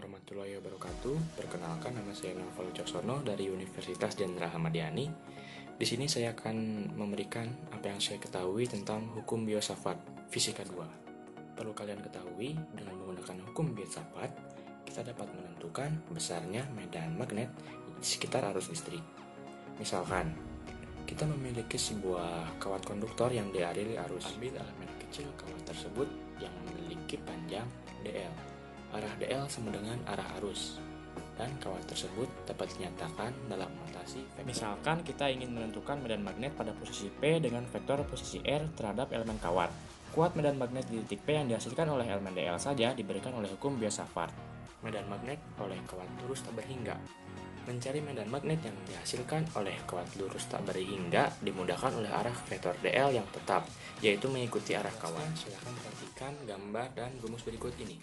warahmatullahi wabarakatuh. Perkenalkan, nama saya Naufal Wicaksono dari Universitas Jenderal Ahmad Yani. Di sini saya akan memberikan apa yang saya ketahui tentang hukum biosafat fisika 2. Perlu kalian ketahui, dengan menggunakan hukum biosafat, kita dapat menentukan besarnya medan magnet di sekitar arus listrik. Misalkan, kita memiliki sebuah kawat konduktor yang dialiri arus. Ambil elemen kecil kawat tersebut yang memiliki panjang dl. Arah dl sama dengan arah arus, dan kawat tersebut dapat dinyatakan dalam notasi vektor. Misalkan kita ingin menentukan medan magnet pada posisi P dengan vektor posisi R terhadap elemen kawat. Kuat medan magnet di titik P yang dihasilkan oleh elemen dl saja diberikan oleh hukum biosafat. Medan magnet oleh kawat lurus tak berhingga. Mencari medan magnet yang dihasilkan oleh kawat lurus tak berhingga dimudahkan oleh arah vektor dl yang tetap, yaitu mengikuti arah kawat. Silahkan perhatikan gambar dan rumus berikut ini.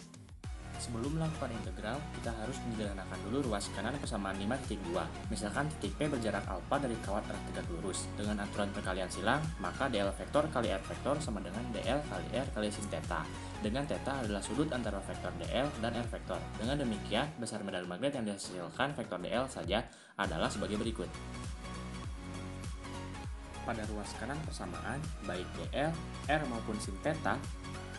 Sebelum melakukan integral, kita harus menyederhanakan dulu ruas kanan persamaan 5.2. Misalkan titik P berjarak alfa dari kawat arah tegak lurus. Dengan aturan perkalian silang, maka dl vektor kali r vektor sama dengan dl kali r kali sin theta. Dengan theta adalah sudut antara vektor dl dan r vektor. Dengan demikian, besar medan magnet yang dihasilkan vektor dl saja adalah sebagai berikut. Pada ruas kanan persamaan, baik dl, r maupun sin theta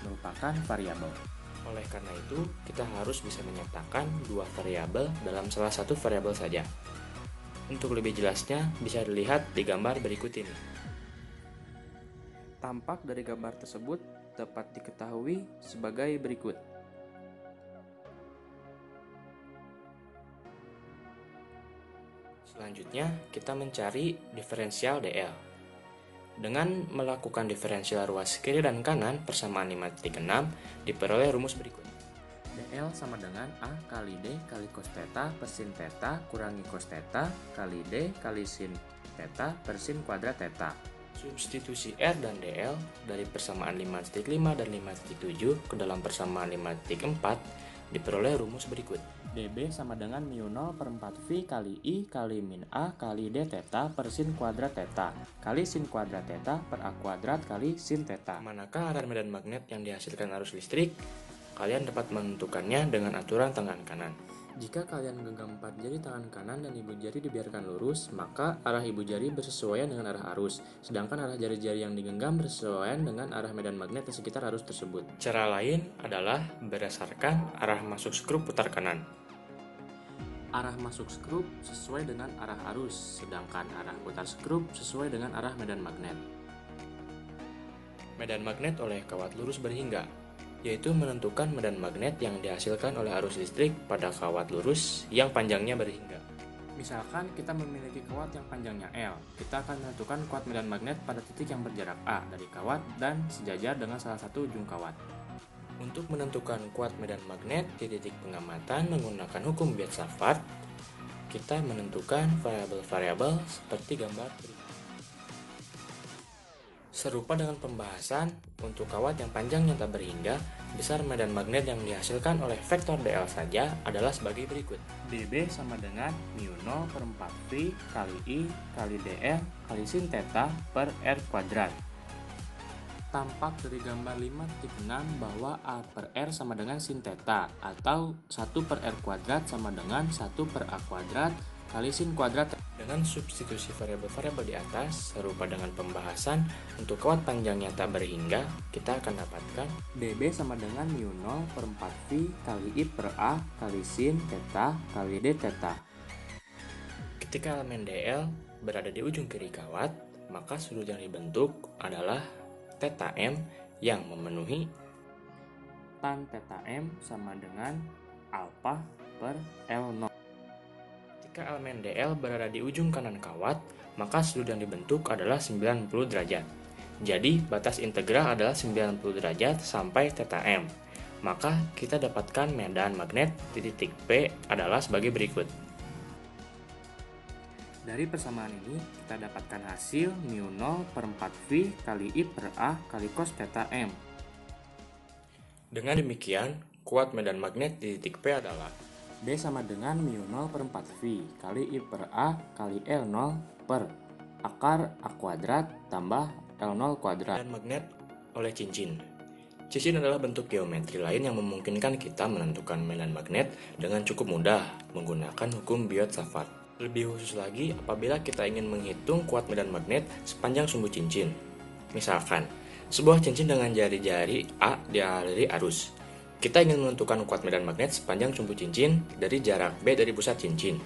merupakan variabel. Oleh karena itu, kita harus bisa menyatakan dua variabel dalam salah satu variabel saja. Untuk lebih jelasnya, bisa dilihat di gambar berikut ini. Tampak dari gambar tersebut dapat diketahui sebagai berikut. Selanjutnya, kita mencari diferensial dl. Dengan melakukan diferensial ruas kiri dan kanan persamaan 5.6 diperoleh rumus berikut. dl sama dengan A kali D kali cos theta per sin theta kurangi cos theta kali D kali sin theta per sin kuadrat theta. Substitusi R dan dl dari persamaan 5.5 dan 5.7 ke dalam persamaan 5.4 diperoleh rumus berikut. dB sama dengan mu 0 per 4 V kali I kali min A kali D theta per sin kuadrat theta kali sin kuadrat theta per A kuadrat kali sin theta. Manakah arah medan magnet yang dihasilkan arus listrik? Kalian dapat menentukannya dengan aturan tangan kanan. Jika kalian menggenggam 4 jari tangan kanan dan ibu jari dibiarkan lurus, maka arah ibu jari bersesuaian dengan arah arus, sedangkan arah jari-jari yang digenggam bersesuaian dengan arah medan magnet di sekitar arus tersebut. Cara lain adalah berdasarkan arah masuk skrup putar kanan. Arah masuk skrup sesuai dengan arah arus, sedangkan arah putar skrup sesuai dengan arah medan magnet. Medan magnet oleh kawat lurus berhingga, yaitu menentukan medan magnet yang dihasilkan oleh arus listrik pada kawat lurus yang panjangnya berhingga. Misalkan kita memiliki kawat yang panjangnya L, kita akan menentukan kuat medan magnet pada titik yang berjarak A dari kawat dan sejajar dengan salah satu ujung kawat. Untuk menentukan kuat medan magnet di titik pengamatan menggunakan hukum biosafat, kita menentukan variabel-variabel seperti gambar berikut. Serupa dengan pembahasan, untuk kawat yang panjangnya tak berhingga, besar medan magnet yang dihasilkan oleh vektor dl saja adalah sebagai berikut. dB sama dengan mu 0 per 4 V kali I kali dl kali sin theta per r kuadrat. Tampak dari gambar 5.6 bahwa A per R sama dengan sin theta, atau 1 per R kuadrat sama dengan 1 per A kuadrat kali sin kuadrat. Dengan substitusi variabel-variabel di atas, serupa dengan pembahasan, untuk kawat panjangnya tak berhingga, kita akan dapatkan dB sama dengan mu 0 per 4 V kali I per A kali sin theta kali D theta. Ketika elemen dl berada di ujung kiri kawat, maka sudut yang dibentuk adalah theta m yang memenuhi tan theta m sama dengan alpha per L0. Ketika elemen dl berada di ujung kanan kawat, maka sudut yang dibentuk adalah 90 derajat. Jadi batas integral adalah 90 derajat sampai theta m. Maka kita dapatkan medan magnet di titik P adalah sebagai berikut. Dari persamaan ini, kita dapatkan hasil mu 0 per 4 V kali I per A kali cos theta M. Dengan demikian, kuat medan magnet di titik P adalah D sama dengan mu 0 per 4 V kali I per A kali L0 per akar A kuadrat tambah L0 kuadrat. Medan magnet oleh cincin. Cincin adalah bentuk geometri lain yang memungkinkan kita menentukan medan magnet dengan cukup mudah menggunakan hukum Biot-Savart. Lebih khusus lagi apabila kita ingin menghitung kuat medan magnet sepanjang sumbu cincin. Misalkan, sebuah cincin dengan jari-jari A dialiri arus. Kita ingin menentukan kuat medan magnet sepanjang sumbu cincin dari jarak B dari pusat cincin.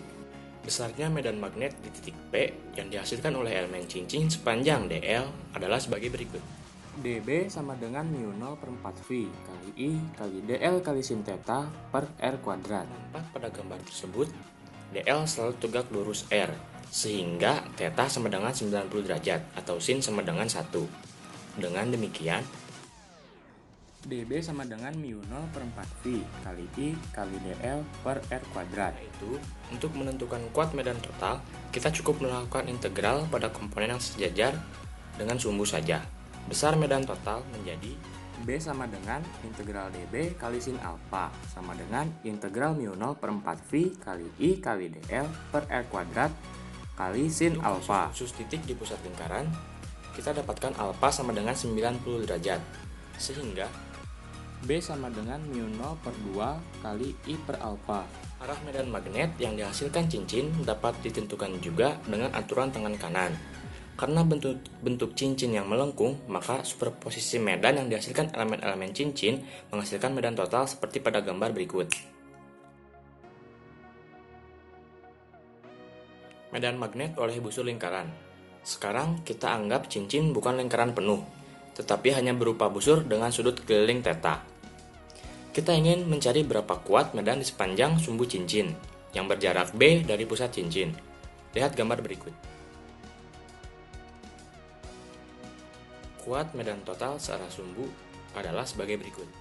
Besarnya medan magnet di titik P yang dihasilkan oleh elemen cincin sepanjang DL adalah sebagai berikut. dB sama dengan mu0 per 4V kali I kali dl kali sin theta per R kuadrat. Nampak pada gambar tersebut, DL selalu tegak lurus R, sehingga theta sama dengan 90 derajat atau sin sama dengan 1. Dengan demikian, dB sama dengan mu0 per 4V kali I kali dl per R kuadrat. yaitu untuk menentukan kuat medan total, kita cukup melakukan integral pada komponen yang sejajar dengan sumbu saja. Besar medan total menjadi B sama dengan integral dB kali sin alfa sama dengan integral mu0 per 4V kali I kali dl per R kuadrat kali sin untuk alfa. khusus titik di pusat lingkaran, kita dapatkan alfa sama dengan 90 derajat. Sehingga B sama dengan mu0 per 2 kali I per alfa. arah medan magnet yang dihasilkan cincin dapat ditentukan juga dengan aturan tangan kanan. Karena bentuk cincin yang melengkung, maka superposisi medan yang dihasilkan elemen-elemen cincin menghasilkan medan total seperti pada gambar berikut. Medan magnet oleh busur lingkaran. Sekarang kita anggap cincin bukan lingkaran penuh, tetapi hanya berupa busur dengan sudut keliling theta. Kita ingin mencari berapa kuat medan di sepanjang sumbu cincin yang berjarak B dari pusat cincin. Lihat gambar berikut. Kuat medan total searah sumbu adalah sebagai berikut.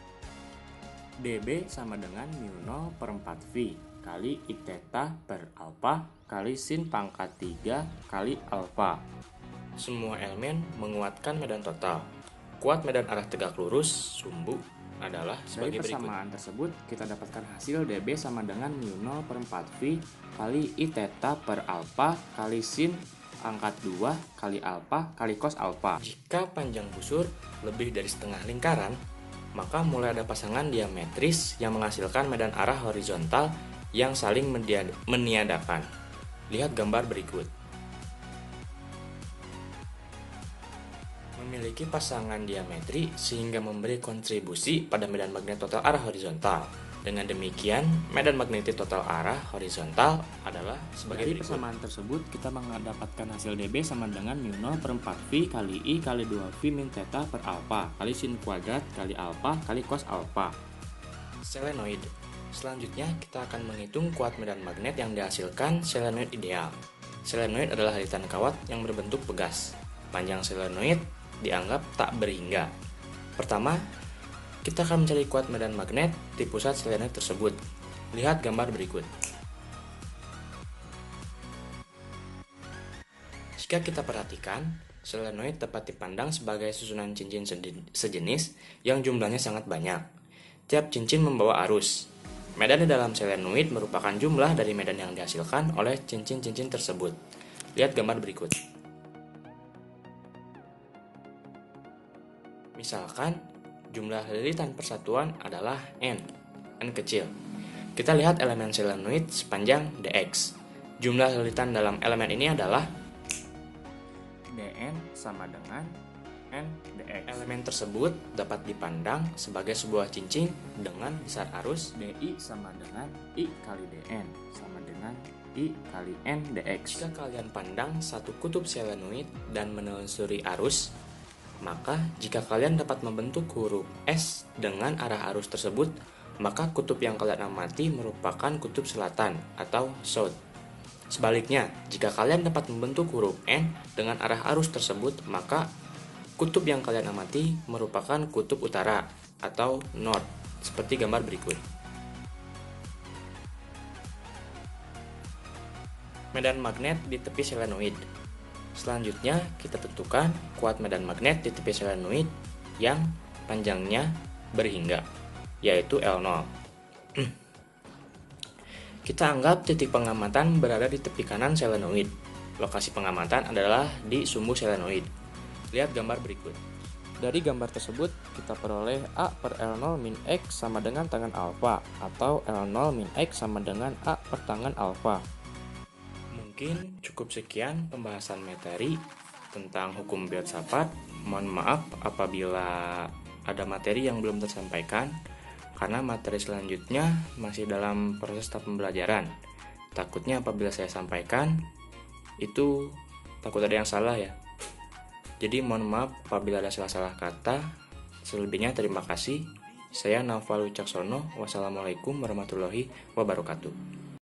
dB sama dengan mu0 per 4V kali I theta per alfa kali sin pangkat 3 kali alfa. Semua elemen menguatkan medan total. Kuat medan arah tegak lurus sumbu adalah Dari sebagai berikut. persamaan tersebut, kita dapatkan hasil dB sama dengan mu0 per 4V kali I theta per alfa kali sin pangkat 2 kali alfa kali cos alfa. Jika panjang busur lebih dari setengah lingkaran, maka mulai ada pasangan diametris yang menghasilkan medan arah horizontal yang saling meniadakan. Lihat gambar berikut. Memiliki pasangan diametri sehingga memberi kontribusi pada medan magnet total arah horizontal. Dengan demikian, medan magnetik total arah horizontal adalah sebagai Dari berikut. persamaan tersebut, kita mendapatkan hasil dB sama dengan mu0 per 4V kali I kali 2V min theta per alfa kali sin kuadrat kali alfa kali cos alfa. Selenoid. Selanjutnya, kita akan menghitung kuat medan magnet yang dihasilkan selenoid ideal. Selenoid adalah halitan kawat yang berbentuk pegas. Panjang selenoid dianggap tak berhingga. Pertama, kita akan mencari kuat medan magnet di pusat selenoid tersebut. Lihat gambar berikut. Jika kita perhatikan, selenoid dapat dipandang sebagai susunan cincin sejenis yang jumlahnya sangat banyak. Tiap cincin membawa arus. Medan di dalam selenoid merupakan jumlah dari medan yang dihasilkan oleh cincin-cincin tersebut. Lihat gambar berikut. Misalkan, jumlah lilitan persatuan adalah N kecil. Kita lihat elemen selenoid sepanjang dx. Jumlah lilitan dalam elemen ini adalah dN sama dengan N dx. elemen tersebut dapat dipandang sebagai sebuah cincin dengan besar arus. dI sama dengan I kali dN sama dengan I kali N dx. Jika kalian pandang satu kutub selenoid dan menelusuri arus, maka jika kalian dapat membentuk huruf S dengan arah arus tersebut, maka kutub yang kalian amati merupakan kutub selatan atau south. Sebaliknya, jika kalian dapat membentuk huruf N dengan arah arus tersebut, maka kutub yang kalian amati merupakan kutub utara atau north, seperti gambar berikut. Medan magnet di tepi selenoid. Selanjutnya, kita tentukan kuat medan magnet di tepi selenoid yang panjangnya berhingga, yaitu L0. Kita anggap titik pengamatan berada di tepi kanan selenoid. Lokasi pengamatan adalah di sumbu selenoid. Lihat gambar berikut. Dari gambar tersebut, kita peroleh A per L0 min X sama dengan tangen alfa, atau L0 min X sama dengan A per tangen alfa. Mungkin cukup sekian pembahasan materi tentang hukum filsafat. Mohon maaf apabila ada materi yang belum tersampaikan, karena materi selanjutnya masih dalam proses tahap pembelajaran. Takutnya apabila saya sampaikan, itu takut ada yang salah ya. Jadi mohon maaf apabila ada salah-salah kata. Selebihnya terima kasih. Saya Naufal Wicaksono. Wassalamualaikum warahmatullahi wabarakatuh.